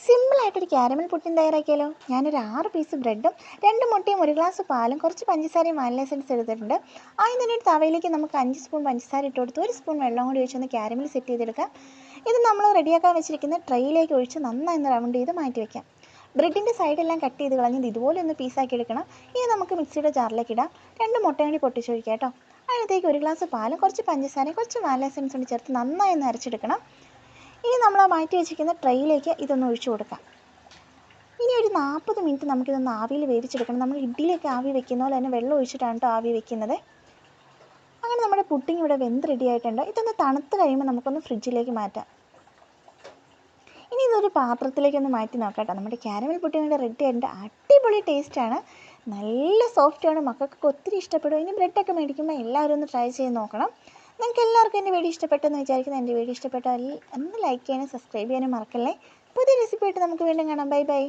സിമ്പിളായിട്ടൊരു caramel pudding തയ്യാറാക്കിയാലോ. ഞാനൊരു 6 piece ബ്രെഡും 2 മുട്ടയും 1 ഗ്ലാസ് പാലും കുറച്ച് പഞ്ചസാരയും വാനില എസൻസ് എടുത്തിട്ടുണ്ട്. ആദ്യം തന്നെ ഒരു തവയിലേക്ക് നമുക്ക് 5 സ്പൂൺ പഞ്ചസാര ഇട്ട് കൊടുത്ത് 1 സ്പൂൺ വെള്ളം കൂടി ഒഴിച്ചൊന്ന് ക്യാരമൽ സെറ്റ് ചെയ്തെടുക്കാം. ഇത് നമ്മൾ റെഡിയാക്കാൻ വെച്ചിരിക്കുന്ന ട്രെയിലേക്ക് ഒഴിച്ച് നന്നായി ഒന്ന് റൗണ്ട് ചെയ്ത് മാറ്റി വയ്ക്കാം. ബ്രെഡിൻ്റെ സൈഡെല്ലാം കട്ട് ചെയ്ത് കളഞ്ഞത് ഇതുപോലെ ഒന്ന് പീസാക്കി എടുക്കണം. ഇനി നമുക്ക് മിക്സിയുടെ ജാറിലേക്ക് ഇടാം. 2 മുട്ടയും കൂടി പൊട്ടിച്ചൊഴിക്കാം കേട്ടോ. അതിനകത്തേക്ക് 1 ഗ്ലാസ് പാലും കുറച്ച് പഞ്ചസാരയും കുറച്ച് വാനില എസൻസ് കൂടി ചേർത്ത് നന്നായി ഒന്ന് അരച്ചെടുക്കണം. ഇനി നമ്മൾ മാറ്റി വെച്ചിരിക്കുന്ന ട്രെയിലേക്ക് ഇതൊന്ന് ഒഴിച്ചു കൊടുക്കാം. ഇനി ഒരു 40 മിനിറ്റ് നമുക്കിതൊന്ന് ആവിയിൽ വേവിച്ചെടുക്കണം. നമ്മൾ ഇഡ്ഡലിയൊക്കെ ആവി വെക്കുന്ന പോലെ തന്നെ വെള്ളം ഒഴിച്ചിട്ടാണ് കേട്ടോ ആവി വെക്കുന്നത്. അങ്ങനെ നമ്മുടെ പുഡിംഗ് ഇവിടെ വെന്ത് റെഡി ആയിട്ടുണ്ട്. ഇതൊന്ന് തണുത്ത് കഴിയുമ്പോൾ നമുക്കൊന്ന് ഫ്രിഡ്ജിലേക്ക് മാറ്റാം. ഇനി ഇതൊരു പാത്രത്തിലേക്കൊന്ന് മാറ്റി നോക്കാം കേട്ടോ. നമ്മുടെ ക്യാരമൽ പുഡിംഗ് ഇവിടെ റെഡി ആയിട്ടുണ്ട്. അടിപൊളി ടേസ്റ്റാണ്, നല്ല സോഫ്റ്റാണ്, മക്കൾക്കൊക്കെ ഒത്തിരി ഇഷ്ടപ്പെടും. ഇനി ബ്രെഡൊക്കെ മേടിക്കുമ്പോൾ എല്ലാവരും ഒന്ന് ട്രൈ ചെയ്ത് നോക്കണം. നിങ്ങൾക്ക് എല്ലാവർക്കും എൻ്റെ വീഡിയോ ഇഷ്ടപ്പെട്ടെന്ന് വിചാരിക്കുന്നു. എൻ്റെ വീഡിയോ ഇഷ്ടപ്പെട്ടാൽ ഒന്ന് ലൈക്ക് ചെയ്യാനും സബ്സ്ക്രൈബ് ചെയ്യാനും മറക്കല്ലേ. പുതിയ റെസിപ്പി ആയിട്ട് നമുക്ക് വീണ്ടും കാണാം. Bye bye.